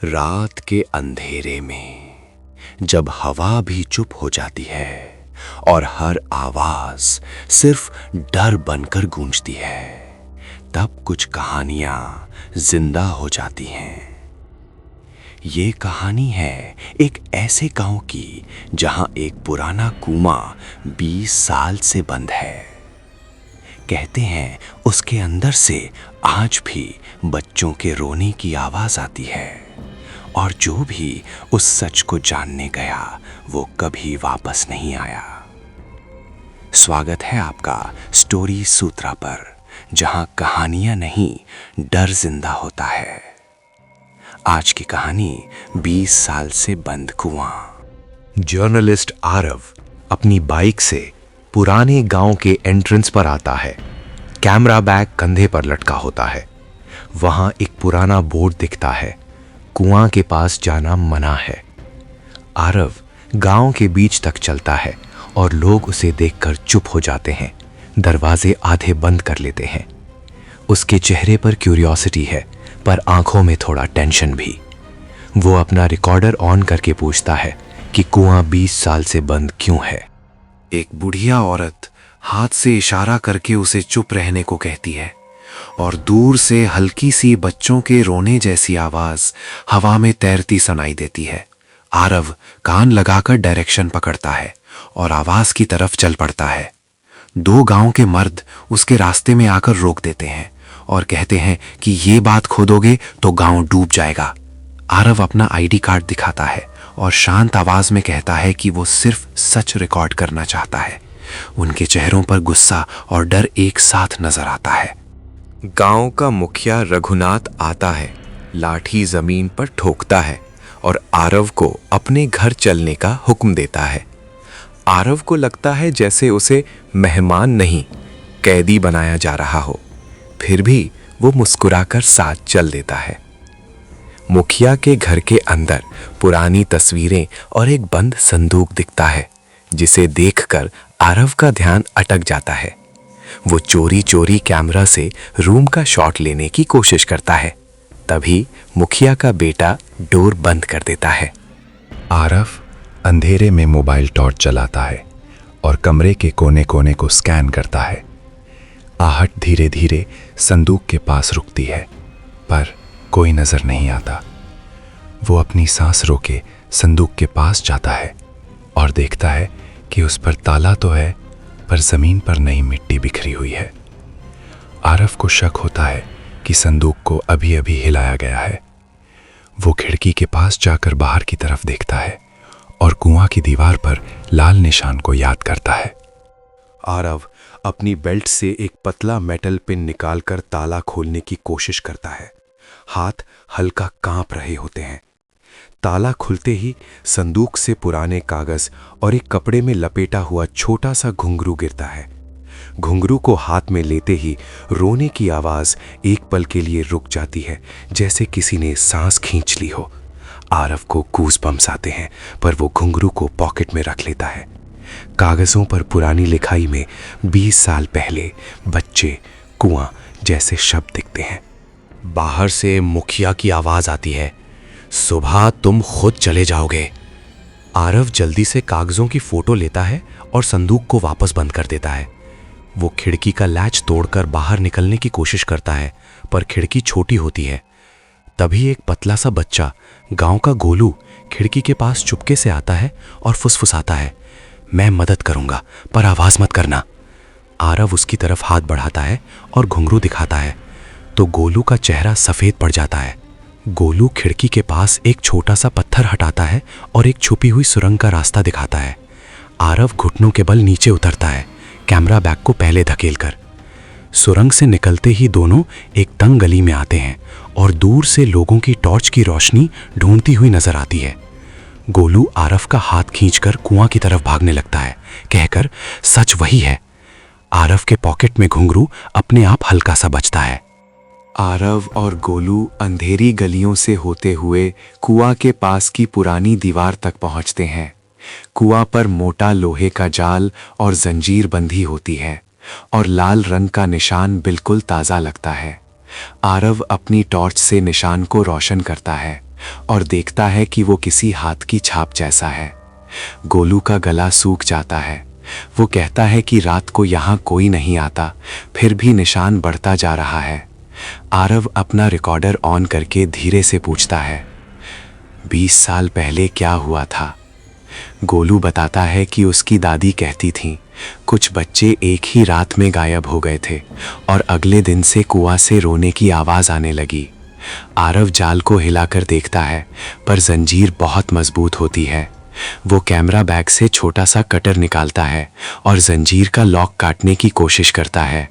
रात के अंधेरे में जब हवा भी चुप हो जाती है और हर आवाज सिर्फ डर बनकर गूंजती है, तब कुछ कहानियां जिंदा हो जाती हैं। ये कहानी है एक ऐसे गांव की जहां एक पुराना कुआं 20 साल से बंद है। कहते हैं उसके अंदर से आज भी बच्चों के रोने की आवाज आती है, और जो भी उस सच को जानने गया वो कभी वापस नहीं आया। स्वागत है आपका स्टोरी सूत्रा पर, जहां कहानियां नहीं डर जिंदा होता है। आज की कहानी 20 साल से बंद कुआं। जर्नलिस्ट आरव अपनी बाइक से पुराने गांव के एंट्रेंस पर आता है। कैमरा बैग कंधे पर लटका होता है। वहां एक पुराना बोर्ड दिखता है, कुआं के पास जाना मना है। आरव गांव के बीच तक चलता है और लोग उसे देखकर चुप हो जाते हैं, दरवाजे आधे बंद कर लेते हैं। उसके चेहरे पर क्यूरियोसिटी है, पर आंखों में थोड़ा टेंशन भी। वो अपना रिकॉर्डर ऑन करके पूछता है कि कुआं 20 साल से बंद क्यों है। एक बुढ़िया औरत हाथ से इशारा करके उसे चुप रहने को कहती है, और दूर से हल्की सी बच्चों के रोने जैसी आवाज हवा में तैरती सुनाई देती है। आरव कान लगाकर डायरेक्शन पकड़ता है और आवाज की तरफ चल पड़ता है। 2 गांव के मर्द उसके रास्ते में आकर रोक देते हैं और कहते हैं कि ये बात खोदोगे तो गांव डूब जाएगा। आरव अपना आईडी कार्ड दिखाता है और शांत आवाज में कहता है कि वो सिर्फ सच रिकॉर्ड करना चाहता है। उनके चेहरों पर गुस्सा और डर एक साथ नजर आता है। गांव का मुखिया रघुनाथ आता है, लाठी जमीन पर ठोकता है और आरव को अपने घर चलने का हुक्म देता है। आरव को लगता है जैसे उसे मेहमान नहीं, कैदी बनाया जा रहा हो। फिर भी वो मुस्कुराकर साथ चल देता है। मुखिया के घर के अंदर पुरानी तस्वीरें और एक बंद संदूक दिखता है, जिसे देखकर आरव का ध्यान अटक जाता है। वो चोरी चोरी कैमरा से रूम का शॉट लेने की कोशिश करता है। तभी मुखिया का बेटा डोर बंद कर देता है। आरव अंधेरे में मोबाइल टॉर्च चलाता है और कमरे के कोने कोने को स्कैन करता है। आहट धीरे धीरे संदूक के पास रुकती है, पर कोई नजर नहीं आता। वो अपनी सांस रोके संदूक के पास जाता है और देखता है कि उस पर ताला तो है, पर जमीन पर नई मिट्टी बिखरी हुई है। आरव को शक होता है कि संदूक को अभी अभी हिलाया गया है। वो खिड़की के पास जाकर बाहर की तरफ देखता है और कुआं की दीवार पर लाल निशान को याद करता है। आरव अपनी बेल्ट से एक पतला मेटल पिन निकालकर ताला खोलने की कोशिश करता है। हाथ हल्का कांप रहे होते हैं। ताला खुलते ही संदूक से पुराने कागज और एक कपड़े में लपेटा हुआ छोटा सा घुंघरू गिरता है। घुंघरू को हाथ में लेते ही रोने की आवाज एक पल के लिए रुक जाती है, जैसे किसी ने सांस खींच ली हो। आरव को गूज़बम्स आते हैं, पर वो घुंघरू को पॉकेट में रख लेता है। कागजों पर पुरानी लिखाई में 20 साल पहले बच्चे, कुआं जैसे शब्द दिखते हैं। बाहर से मुखिया की आवाज आती है, सुबह तुम खुद चले जाओगे। आरव जल्दी से कागजों की फोटो लेता है और संदूक को वापस बंद कर देता है। वो खिड़की का लैच तोड़कर बाहर निकलने की कोशिश करता है, पर खिड़की छोटी होती है। तभी एक पतला सा बच्चा, गांव का गोलू, खिड़की के पास चुपके से आता है और फुसफुसाता है, मैं मदद करूंगा, पर आवाज मत करना। आरव उसकी तरफ हाथ बढ़ाता है और घुंघरू दिखाता है, तो गोलू का चेहरा सफेद पड़ जाता है। गोलू खिड़की के पास एक छोटा सा पत्थर हटाता है और एक छुपी हुई सुरंग का रास्ता दिखाता है। आरव घुटनों के बल नीचे उतरता है, कैमरा बैग को पहले धकेलकर। सुरंग से निकलते ही दोनों एक तंग गली में आते हैं और दूर से लोगों की टॉर्च की रोशनी ढूंढती हुई नजर आती है। गोलू आरव का हाथ खींचकर कुआं की तरफ भागने लगता है, कहकर सच वही है। आरव के पॉकेट में घुंघरू अपने आप हल्का सा बचता है। आरव और गोलू अंधेरी गलियों से होते हुए कुआं के पास की पुरानी दीवार तक पहुंचते हैं। कुआं पर मोटा लोहे का जाल और जंजीर बंधी होती है और लाल रंग का निशान बिल्कुल ताज़ा लगता है। आरव अपनी टॉर्च से निशान को रोशन करता है और देखता है कि वो किसी हाथ की छाप जैसा है। गोलू का गला सूख जाता है। वो कहता है कि रात को यहाँ कोई नहीं आता, फिर भी निशान बढ़ता जा रहा है। आरव अपना रिकॉर्डर ऑन करके धीरे से पूछता है, 20 साल पहले क्या हुआ था? गोलू बताता है कि उसकी दादी कहती थी कुछ बच्चे एक ही रात में गायब हो गए थे और अगले दिन से कुआं से रोने की आवाज़ आने लगी। आरव जाल को हिलाकर देखता है, पर जंजीर बहुत मजबूत होती है। वो कैमरा बैग से छोटा सा कटर निकालता है और जंजीर का लॉक काटने की कोशिश करता है।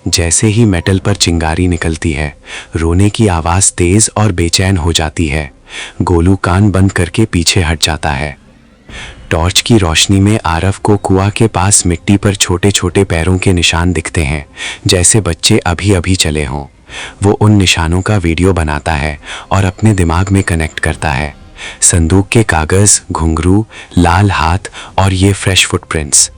जैसे ही मेटल पर चिंगारी निकलती है, रोने की आवाज़ तेज और बेचैन हो जाती है। गोलू कान बंद करके पीछे हट जाता है। टॉर्च की रोशनी में आरव को कुआं के पास मिट्टी पर छोटे छोटे पैरों के निशान दिखते हैं, जैसे बच्चे अभी अभी चले हों। वो उन निशानों का वीडियो बनाता है और अपने दिमाग में कनेक्ट करता है। संदूक के कागज़, घुंघरू, लाल हाथ और ये फ्रेश फुटप्रिंट्स।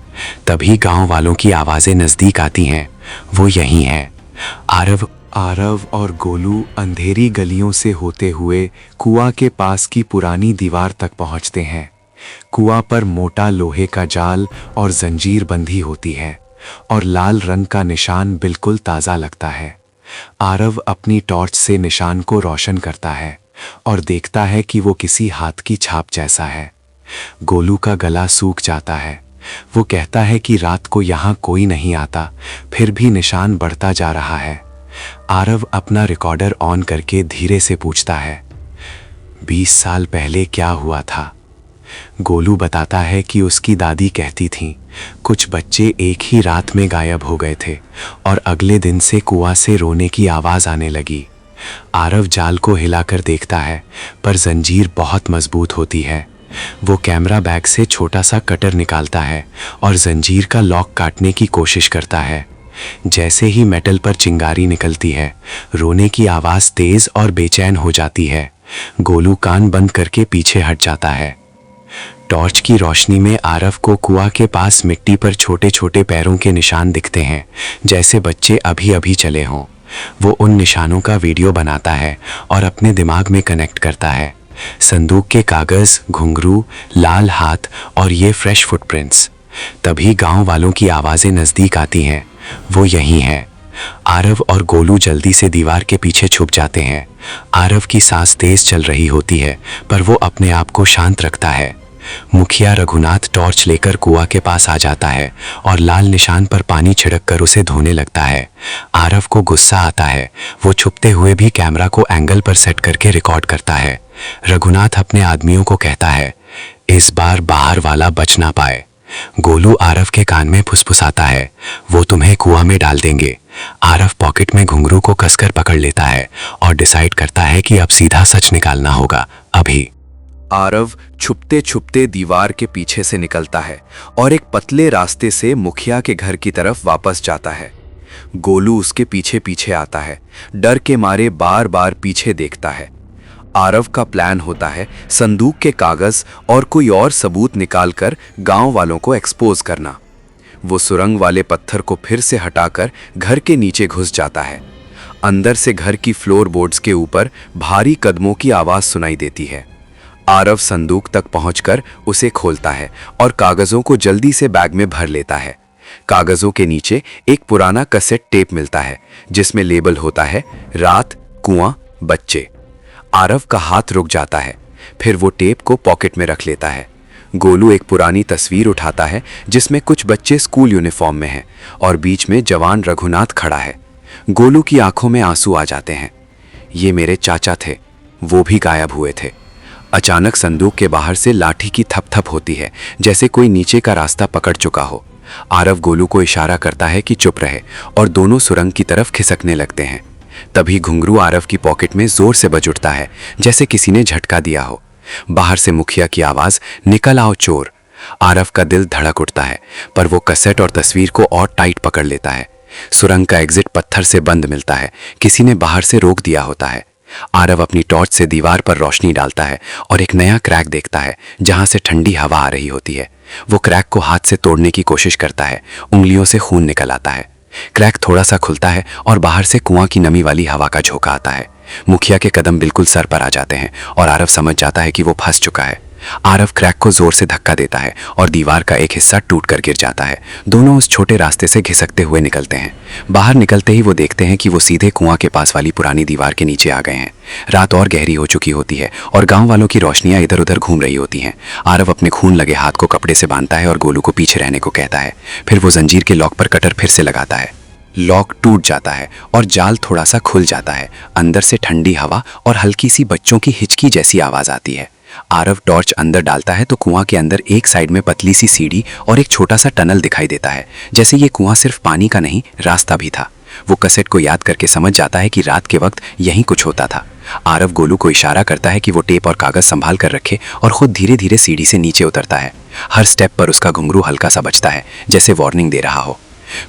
तभी गांव वालों की आवाज़ें नज़दीक आती हैं। वो यहीं हैं। आरव और गोलू अंधेरी गलियों से होते हुए कुआं के पास की पुरानी दीवार तक पहुंचते हैं। कुआं पर मोटा लोहे का जाल और जंजीर बंधी होती है और लाल रंग का निशान बिल्कुल ताज़ा लगता है। आरव अपनी टॉर्च से निशान को रोशन करता है और देखता है कि वो किसी हाथ की छाप जैसा है। गोलू का गला सूख जाता है। वो कहता है कि रात को यहाँ कोई नहीं आता, फिर भी निशान बढ़ता जा रहा है। आरव अपना रिकॉर्डर ऑन करके धीरे से पूछता है, 20 साल पहले क्या हुआ था? गोलू बताता है कि उसकी दादी कहती थी कुछ बच्चे एक ही रात में गायब हो गए थे और अगले दिन से कुआं से रोने की आवाज़ आने लगी। आरव जाल को हिलाकर देखता है, पर जंजीर बहुत मजबूत होती है। वो कैमरा बैग से छोटा सा कटर निकालता है और जंजीर का लॉक काटने की कोशिश करता है। जैसे ही मेटल पर चिंगारी निकलती है, रोने की आवाज़ तेज और बेचैन हो जाती है। गोलू कान बंद करके पीछे हट जाता है। टॉर्च की रोशनी में आरव को कुआं के पास मिट्टी पर छोटे छोटे पैरों के निशान दिखते हैं, जैसे बच्चे अभी अभी चले हों। वो उन निशानों का वीडियो बनाता है और अपने दिमाग में कनेक्ट करता है। संदूक के कागज़, घुंघरू, लाल हाथ और ये फ्रेश फुटप्रिंट्स। तभी गांव वालों की आवाज़ें नज़दीक आती हैं। वो यहीं हैं। आरव और गोलू जल्दी से दीवार के पीछे छुप जाते हैं। आरव की सांस तेज चल रही होती है, पर वो अपने आप को शांत रखता है। मुखिया रघुनाथ टॉर्च लेकर कुआं के पास आ जाता है और लाल निशान पर पानी छिड़क कर उसे धोने लगता है। आरव को गुस्सा आता है। वो छुपते हुए भी कैमरा को एंगल पर सेट करके रिकॉर्ड करता है। रघुनाथ अपने आदमियों को कहता है, इस बार बाहर वाला बच ना पाए। गोलू आरव के कान में फुसफुसाता है, वो तुम्हें कुआं में डाल देंगे। आरव पॉकेट में घुंघरू को कसकर पकड़ लेता है और डिसाइड करता है कि अब सीधा सच निकालना होगा, अभी। आरव छुपते छुपते दीवार के पीछे से निकलता है और एक पतले रास्ते से मुखिया के घर की तरफ वापस जाता है। गोलू उसके पीछे पीछे आता है, डर के मारे बार बार पीछे देखता है। आरव का प्लान होता है संदूक के कागज और कोई और सबूत निकालकर गांव वालों को एक्सपोज करना। वो सुरंग वाले पत्थर को फिर से हटाकर घर के नीचे घुस जाता है। अंदर से घर की फ्लोरबोर्ड्स के ऊपर भारी कदमों की आवाज सुनाई देती है। आरव संदूक तक पहुंचकर उसे खोलता है और कागजों को जल्दी से बैग में भर लेता है। कागजों के नीचे एक पुराना कैसेट टेप मिलता है, जिसमें लेबल होता है रात, कुआं, बच्चे। आरव का हाथ रुक जाता है, फिर वो टेप को पॉकेट में रख लेता है। गोलू एक पुरानी तस्वीर उठाता है जिसमें कुछ बच्चे स्कूल यूनिफॉर्म में हैं और बीच में जवान रघुनाथ खड़ा है। गोलू की आंखों में आंसू आ जाते हैं। ये मेरे चाचा थे, वो भी गायब हुए थे। अचानक संदूक के बाहर से लाठी की थप-थप होती है, जैसे कोई नीचे का रास्ता पकड़ चुका हो। आरव गोलू को इशारा करता है कि चुप रहे और दोनों सुरंग की तरफ खिसकने लगते हैं। तभी घुंघरू आरव की पॉकेट में जोर से बज उठता है, जैसे किसी ने झटका दिया हो। बाहर से मुखिया की आवाज, निकल आओ चोर। आरव का दिल धड़क उठता है, पर वो कैसेट और तस्वीर को और टाइट पकड़ लेता है। सुरंग का एग्जिट पत्थर से बंद मिलता है, किसी ने बाहर से रोक दिया होता है। आरव अपनी टॉर्च से दीवार पर रोशनी डालता है और एक नया क्रैक देखता है जहां से ठंडी हवा आ रही होती है। वो क्रैक को हाथ से तोड़ने की कोशिश करता है, उंगलियों से खून निकल आता है। क्रैक थोड़ा सा खुलता है और बाहर से कुआं की नमी वाली हवा का झोंका आता है। मुखिया के कदम बिल्कुल सर पर आ जाते हैं और आरव समझ जाता है कि वो फंस चुका है। आरव क्रैक को जोर से धक्का देता है और दीवार का एक हिस्सा टूटकर गिर जाता है। दोनों उस छोटे रास्ते से घिसकते हुए निकलते हैं। बाहर निकलते ही वो देखते हैं कि वो सीधे कुआं के पास वाली पुरानी दीवार के नीचे आ गए हैं। रात और गहरी हो चुकी होती है और गांव वालों की रोशनियां इधर उधर घूम रही होती हैं। आरव अपने खून लगे हाथ को कपड़े से बांधता है और गोलू को पीछे रहने को कहता है। फिर वो जंजीर के लॉक पर कटर फिर से लगाता है। लॉक टूट जाता है और जाल थोड़ा सा खुल जाता है। अंदर से ठंडी हवा और हल्की सी बच्चों की हिचकी जैसी आवाज आती है। आरव टॉर्च अंदर डालता है तो कुआं के अंदर एक साइड में पतली सी सीढ़ी और एक छोटा सा टनल दिखाई देता है, जैसे ये कुआं सिर्फ पानी का नहीं रास्ता भी था। वो कैसेट को याद करके समझ जाता है कि रात के वक्त यहीं कुछ होता था। आरव गोलू को इशारा करता है कि वो टेप और कागज संभाल कर रखे और खुद धीरे धीरे सीढ़ी से नीचे उतरता है। हर स्टेप पर उसका घुंघरू हल्का सा बजता है, जैसे वार्निंग दे रहा हो।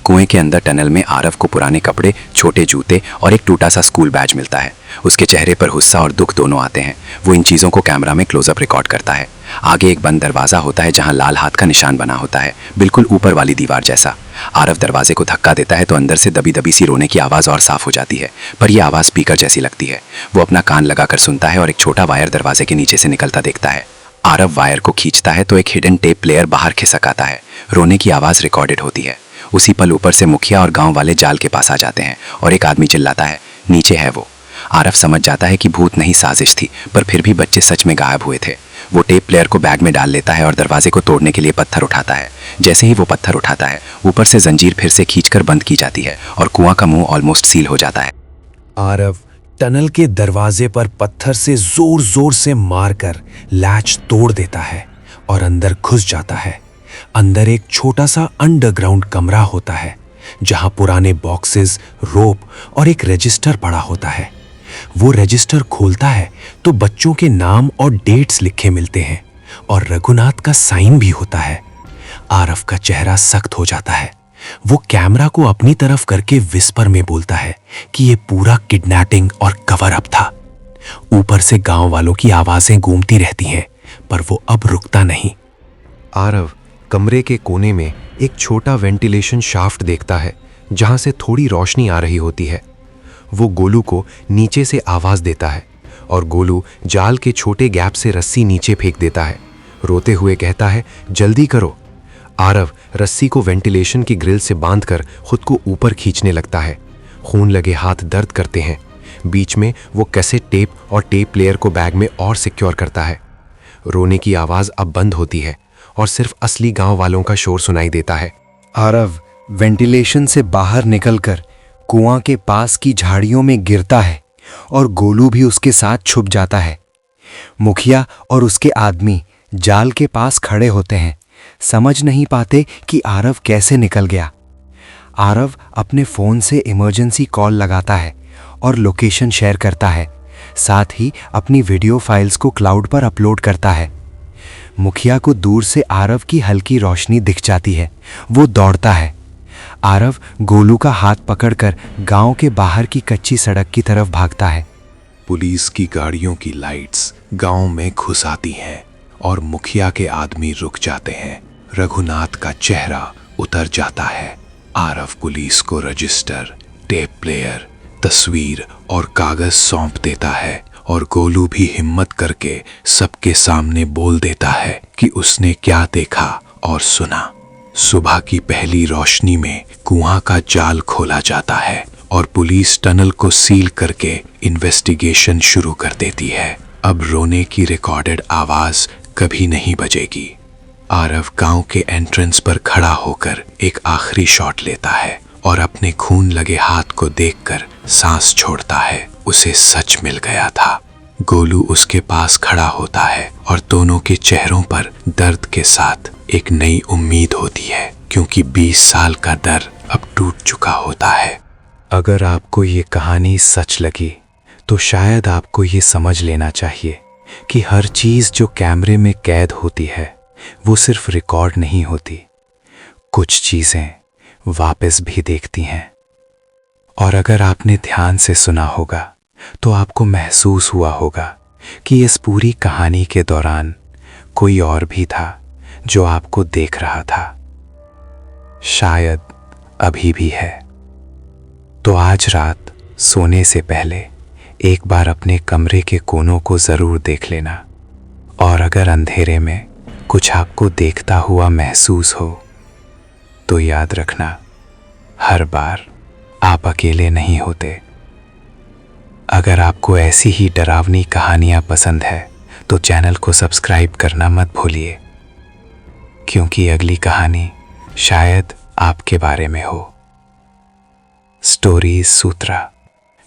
कुएं के अंदर टनल में आरव को पुराने कपड़े, छोटे जूते और एक टूटा सा स्कूल बैज मिलता है। उसके चेहरे पर गुस्सा और दुख दोनों आते हैं। वो इन चीज़ों को कैमरा में क्लोजअप रिकॉर्ड करता है। आगे एक बंद दरवाज़ा होता है जहां लाल हाथ का निशान बना होता है, बिल्कुल ऊपर वाली दीवार जैसा। आरव दरवाजे को धक्का देता है तो अंदर से दबी दबी सी रोने की आवाज़ और साफ हो जाती है, पर यह आवाज़ स्पीकर जैसी लगती है। वो अपना कान लगाकर सुनता है और एक छोटा वायर दरवाजे के नीचे से निकलता देखता है। आरव वायर को खींचता है तो एक हिडन टेप प्लेयर बाहर खिसक आता है। रोने की आवाज़ रिकॉर्डेड होती है। उसी पल ऊपर से मुखिया और गांव वाले जाल के पास आ जाते हैं और एक आदमी चिल्लाता है, नीचे है वो। आरव समझ जाता है कि भूत नहीं साजिश थी, पर फिर भी बच्चे सच में गायब हुए थे। वो टेप प्लेयर को बैग में डाल लेता है और दरवाजे को तोड़ने के लिए पत्थर उठाता है। जैसे ही वो पत्थर उठाता है, ऊपर से जंजीर फिर से खींचकर बंद की जाती है और कुआं का मुंह ऑलमोस्ट सील हो जाता है। आरव टनल के दरवाजे पर पत्थर से जोर जोर से मारकर लैच तोड़ देता है और अंदर घुस जाता है। अंदर एक छोटा सा अंडरग्राउंड कमरा होता है जहां पुराने बॉक्सेस, रोप और एक रजिस्टर पड़ा होता है। वो रजिस्टर खोलता है तो बच्चों के नाम और डेट्स लिखे मिलते हैं और रघुनाथ का साइन भी होता है। आरव का चेहरा सख्त हो जाता है। वो कैमरा को अपनी तरफ करके विस्पर में बोलता है कि ये पूरा किडनैपिंग और कवर अप था। ऊपर से गांव वालों की आवाजें गूंजती रहती हैं, पर वो अब रुकता नहीं। आरव कमरे के कोने में एक छोटा वेंटिलेशन शाफ्ट देखता है जहां से थोड़ी रोशनी आ रही होती है। वो गोलू को नीचे से आवाज देता है और गोलू जाल के छोटे गैप से रस्सी नीचे फेंक देता है। रोते हुए कहता है, जल्दी करो। आरव रस्सी को वेंटिलेशन की ग्रिल से बांधकर खुद को ऊपर खींचने लगता है। खून लगे हाथ दर्द करते हैं। बीच में वो कैसेट टेप और टेप प्लेयर को बैग में और सिक्योर करता है। रोने की आवाज अब बंद होती है और सिर्फ असली गांव वालों का शोर सुनाई देता है। आरव वेंटिलेशन से बाहर निकलकर कुआं के पास की झाड़ियों में गिरता है और गोलू भी उसके साथ छुप जाता है। मुखिया और उसके आदमी जाल के पास खड़े होते हैं, समझ नहीं पाते कि आरव कैसे निकल गया। आरव अपने फ़ोन से इमरजेंसी कॉल लगाता है और लोकेशन शेयर करता है, साथ ही अपनी वीडियो फाइल्स को क्लाउड पर अपलोड करता है। मुखिया को दूर से आरव की हल्की रोशनी दिख जाती है। वो दौड़ता है। आरव गोलू का हाथ पकड़कर गांव के बाहर की कच्ची सड़क की तरफ भागता है। पुलिस की गाड़ियों की लाइट्स गांव में घुस आती हैं और मुखिया के आदमी रुक जाते हैं। रघुनाथ का चेहरा उतर जाता है। आरव पुलिस को रजिस्टर, टेप प्लेयर, तस्वीर और कागज सौंप देता है और गोलू भी हिम्मत करके सबके सामने बोल देता है कि उसने क्या देखा और सुना। सुबह की पहली रोशनी में कुआं का जाल खोला जाता है और पुलिस टनल को सील करके इन्वेस्टिगेशन शुरू कर देती है। अब रोने की रिकॉर्डेड आवाज कभी नहीं बजेगी। आरव गांव के एंट्रेंस पर खड़ा होकर एक आखिरी शॉट लेता है और अपने खून लगे हाथ को देखकर सांस छोड़ता है। उसे सच मिल गया था। गोलू उसके पास खड़ा होता है और दोनों के चेहरों पर दर्द के साथ एक नई उम्मीद होती है, क्योंकि 20 साल का डर अब टूट चुका होता है। अगर आपको ये कहानी सच लगी तो शायद आपको ये समझ लेना चाहिए कि हर चीज़ जो कैमरे में कैद होती है वो सिर्फ रिकॉर्ड नहीं होती। कुछ चीज़ें वापस भी देखती हैं। और अगर आपने ध्यान से सुना होगा तो आपको महसूस हुआ होगा कि इस पूरी कहानी के दौरान कोई और भी था जो आपको देख रहा था। शायद अभी भी है। तो आज रात सोने से पहले एक बार अपने कमरे के कोनों को ज़रूर देख लेना, और अगर अंधेरे में कुछ आपको देखता हुआ महसूस हो तो याद रखना, हर बार आप अकेले नहीं होते। अगर आपको ऐसी ही डरावनी कहानियां पसंद है तो चैनल को सब्सक्राइब करना मत भूलिए, क्योंकि अगली कहानी शायद आपके बारे में हो। स्टोरीज सूत्रा,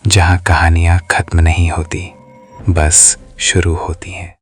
जहां कहानियां खत्म नहीं होती, बस शुरू होती हैं।